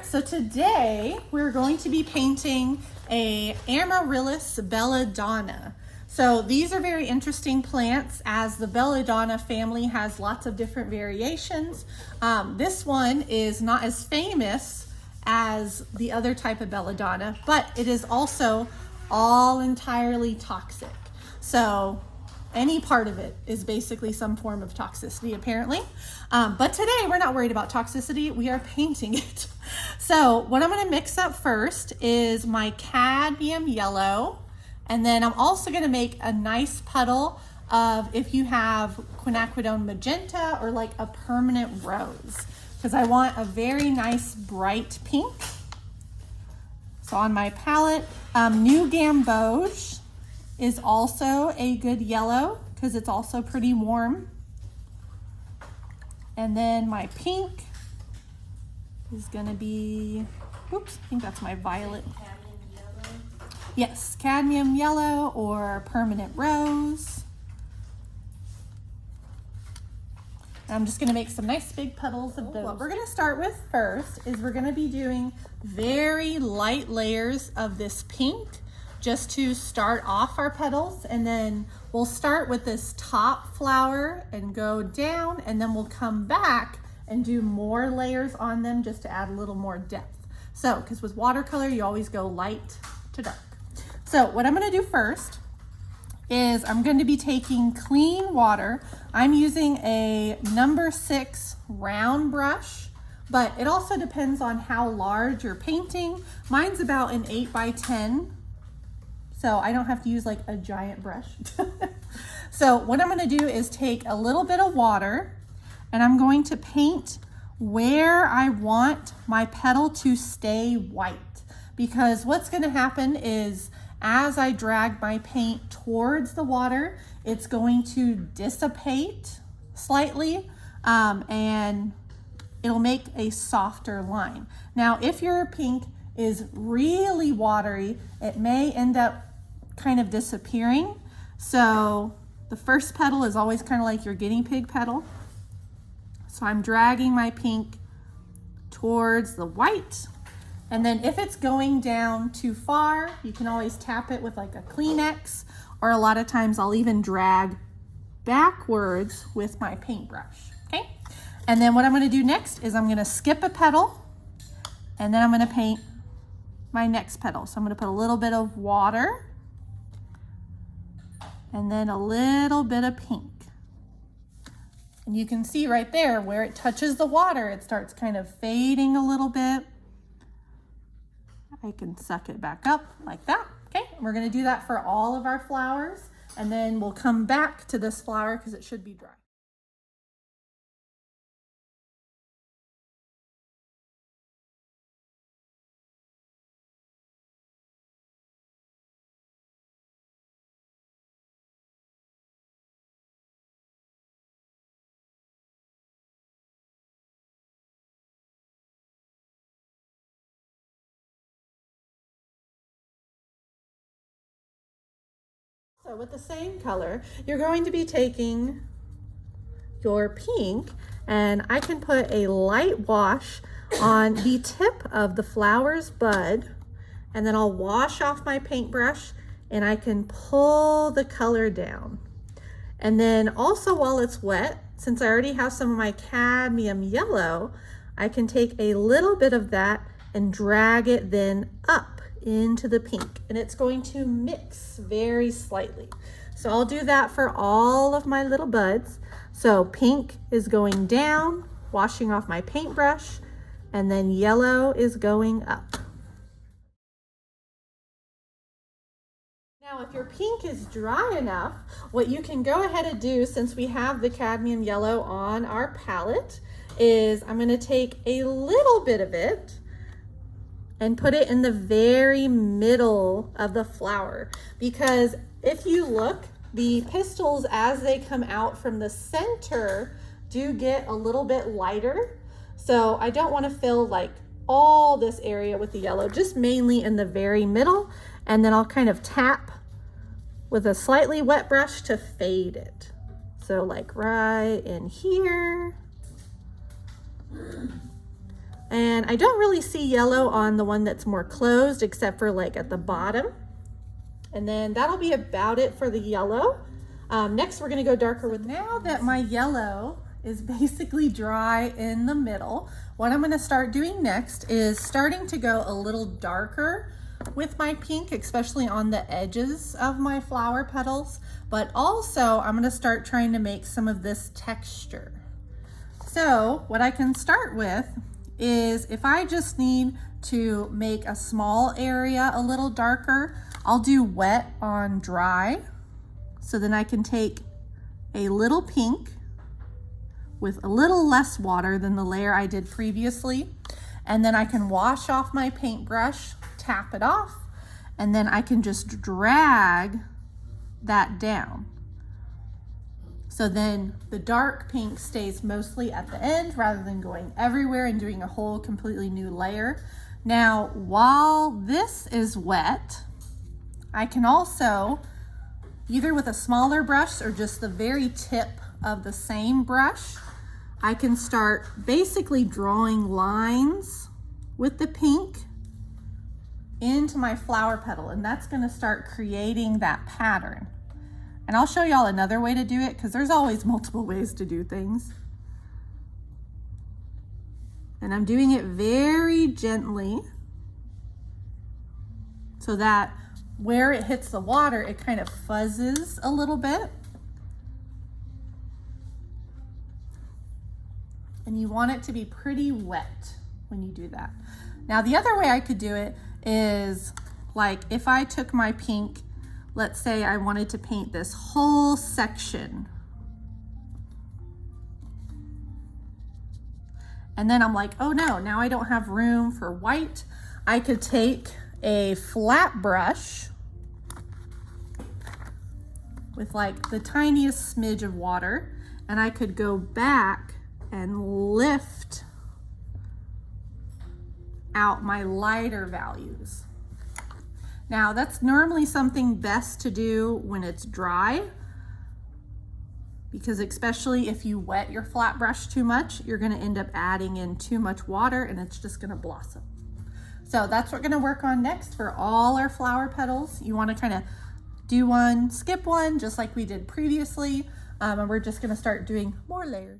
right, so today we're going to be painting a amaryllis belladonna. So these are very interesting plants as the belladonna family has lots of different variations. This one is not as famous as the other type of belladonna, but it is also all entirely toxic. So any part of it is basically some form of toxicity apparently. But today we're not worried about toxicity, we are painting it. So what I'm gonna mix up first is my cadmium yellow, and then I'm also gonna make a nice puddle of if you have quinacridone magenta or like a permanent rose, because I want a very nice bright pink. So on my palette, New Gamboge is also a good yellow because it's also pretty warm. And then my pink is gonna be, oops, I think that's my violet. Cadmium yellow? Yes, cadmium yellow or permanent rose. And I'm just gonna make some nice big puddles of those. What we're gonna start with first is we're gonna be doing very light layers of this pink just to start off our petals, and then we'll start with this top flower and go down, and then we'll come back and do more layers on them just to add a little more depth. So, because with watercolor, you always go light to dark. So what I'm gonna do first is I'm going to be taking clean water. I'm using a number 6 round brush, but it also depends on how large you're painting. Mine's about an 8 by 10. So I don't have to use like a giant brush. So what I'm gonna do is take a little bit of water and I'm going to paint where I want my petal to stay white. Because what's gonna happen is as I drag my paint towards the water, it's going to dissipate slightly and it'll make a softer line. Now, if your pink is really watery, it may end up kind of disappearing. So the first petal is always kind of like your guinea pig petal. So I'm dragging my pink towards the white. And then if it's going down too far, you can always tap it with like a Kleenex, or a lot of times I'll even drag backwards with my paintbrush, okay? And then what I'm gonna do next is I'm gonna skip a petal, and then I'm gonna paint my next petal. So I'm gonna put a little bit of water, and then a little bit of pink. And you can see right there where it touches the water, it starts kind of fading a little bit. I can suck it back up like that, okay? And we're gonna do that for all of our flowers, and then we'll come back to this flower because it should be dry. So with the same color, you're going to be taking your pink, and I can put a light wash on the tip of the flower's bud, and then I'll wash off my paintbrush and I can pull the color down. And then also while it's wet, since I already have some of my cadmium yellow, I can take a little bit of that and drag it then up into the pink, and it's going to mix very slightly. So I'll do that for all of my little buds. So pink is going down, washing off my paintbrush, and then yellow is going up. Now, if your pink is dry enough, what you can go ahead and do, since we have the cadmium yellow on our palette, is I'm gonna take a little bit of it and put it in the very middle of the flower. Because if you look, the pistils as they come out from the center do get a little bit lighter. So I don't wanna fill like all this area with the yellow, just mainly in the very middle. And then I'll kind of tap with a slightly wet brush to fade it. So like right in here. And I don't really see yellow on the one that's more closed, except for like at the bottom. And then that'll be about it for the yellow. Next, we're gonna go darker with, now that my yellow is basically dry in the middle, what I'm gonna start doing next is starting to go a little darker with my pink, especially on the edges of my flower petals. But also I'm gonna start trying to make some of this texture. So what I can start with is, if I just need to make a small area a little darker, I'll do wet on dry. So then I can take a little pink with a little less water than the layer I did previously. And then I can wash off my paintbrush, tap it off, and then I can just drag that down. So then the dark pink stays mostly at the end rather than going everywhere and doing a whole completely new layer. Now, while this is wet, I can also, either with a smaller brush or just the very tip of the same brush, I can start basically drawing lines with the pink into my flower petal, and that's gonna start creating that pattern. And I'll show y'all another way to do it, because there's always multiple ways to do things. And I'm doing it very gently so that where it hits the water, it kind of fuzzes a little bit. And you want it to be pretty wet when you do that. Now, the other way I could do it is, like, if I took my pink, let's say I wanted to paint this whole section. And then I'm like, oh no, now I don't have room for white. I could take a flat brush with like the tiniest smidge of water, and I could go back and lift out my lighter values. Now, that's normally something best to do when it's dry, because especially if you wet your flat brush too much, you're gonna end up adding in too much water and it's just gonna blossom. So that's what we're gonna work on next for all our flower petals. You wanna kind of do one, skip one, just like we did previously, and we're just gonna start doing more layers.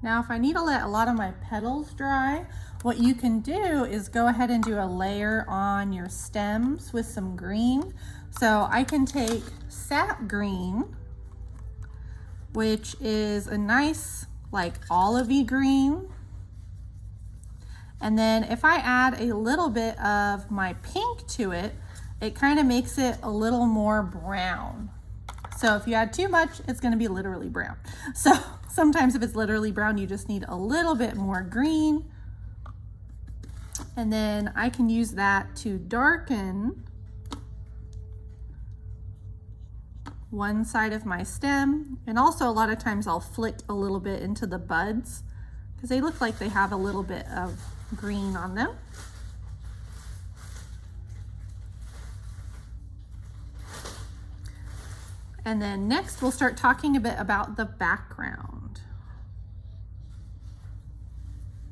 Now, if I need to let a lot of my petals dry, what you can do is go ahead and do a layer on your stems with some green. So I can take sap green, which is a nice like olivey green. And then if I add a little bit of my pink to it, it kind of makes it a little more brown. So if you add too much, it's gonna be literally brown. So sometimes if it's literally brown, you just need a little bit more green. And then I can use that to darken one side of my stem. And also a lot of times I'll flick a little bit into the buds because they look like they have a little bit of green on them. And then next we'll start talking a bit about the background.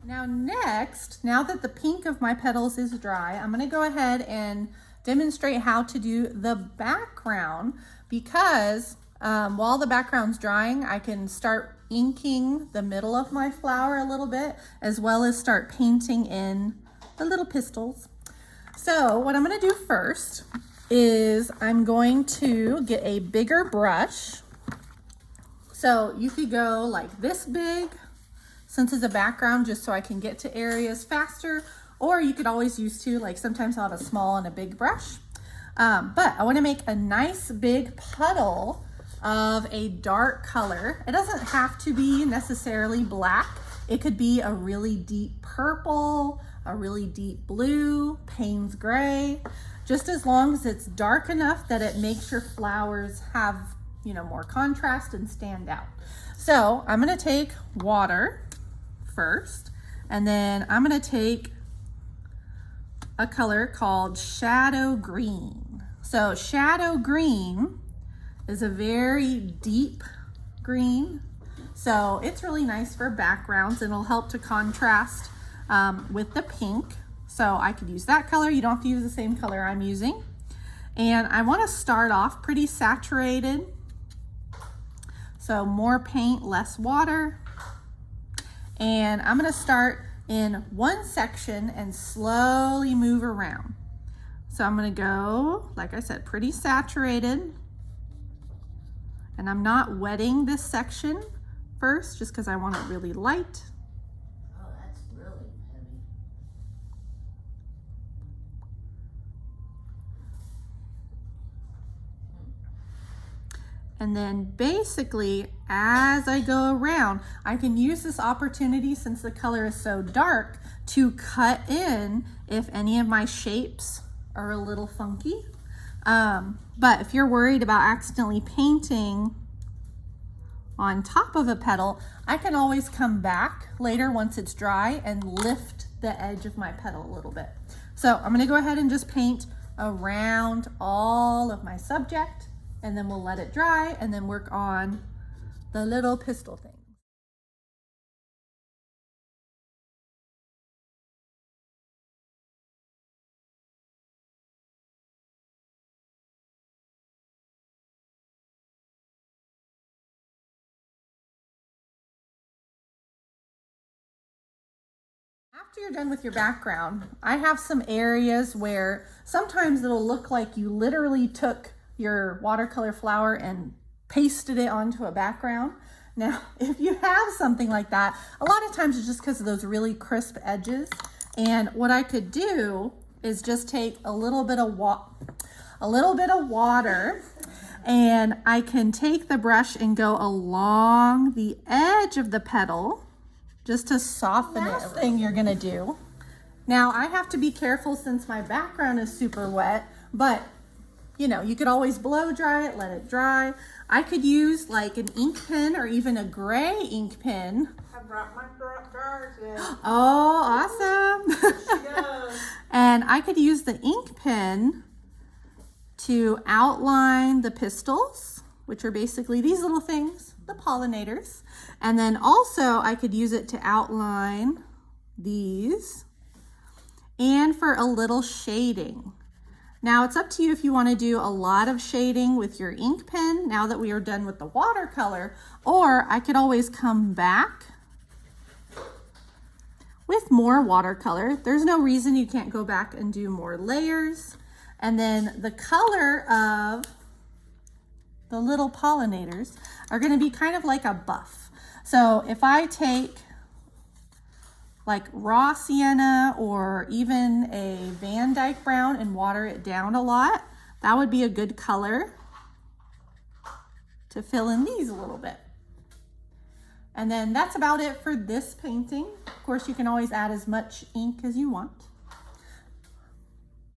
Now now that the pink of my petals is dry, I'm gonna go ahead and demonstrate how to do the background, because while the background's drying, I can start inking the middle of my flower a little bit, as well as start painting in the little pistils. So what I'm gonna do first is I'm going to get a bigger brush. So you could go like this big, since it's a background, just so I can get to areas faster, or you could always use two, like sometimes I'll have a small and a big brush. But I wanna make a nice big puddle of a dark color. It doesn't have to be necessarily black. It could be a really deep purple, a really deep blue, Payne's gray. just as long as it's dark enough that it makes your flowers have, you know, more contrast and stand out. So I'm gonna take water first, and then I'm gonna take a color called shadow green. So shadow green is a very deep green. So it's really nice for backgrounds and it'll help to contrast with the pink. So I could use that color. You don't have to use the same color I'm using. And I want to start off pretty saturated. So more paint, less water. And I'm going to start in one section and slowly move around. So I'm going to go, like I said, pretty saturated. And I'm not wetting this section first just because I want it really light. Oh, that's really heavy. And then basically, as I go around, I can use this opportunity, since the color is so dark, to cut in if any of my shapes are a little funky. But if you're worried about accidentally painting on top of a petal, I can always come back later once it's dry and lift the edge of my petal a little bit. So I'm gonna go ahead and just paint around all of my subject, and then we'll let it dry and then work on the little pistil thing. After you're done with your background, I have some areas where sometimes it'll look like you literally took your watercolor flower and pasted it onto a background. Now, if you have something like that, a lot of times it's just because of those really crisp edges. And what I could do is just take a little bit of water, and I can take the brush and go along the edge of the petal just to soften it. Last thing you're gonna do. Now I have to be careful since my background is super wet, but you know, you could always blow dry it, let it dry. I could use like an ink pen or even a gray ink pen. I brought my drawers in. Oh, awesome. And I could use the ink pen to outline the pistils, which are basically these little things, the pollinators. And then also I could use it to outline these and for a little shading. Now it's up to you if you want to do a lot of shading with your ink pen now that we are done with the watercolor, or I could always come back with more watercolor. There's no reason you can't go back and do more layers. And then the color of the little pollinators are going to be kind of like a buff. So if I take like raw sienna or even a Van Dyke brown and water it down a lot, that would be a good color to fill in these a little bit. And then that's about it for this painting. Of course, you can always add as much ink as you want.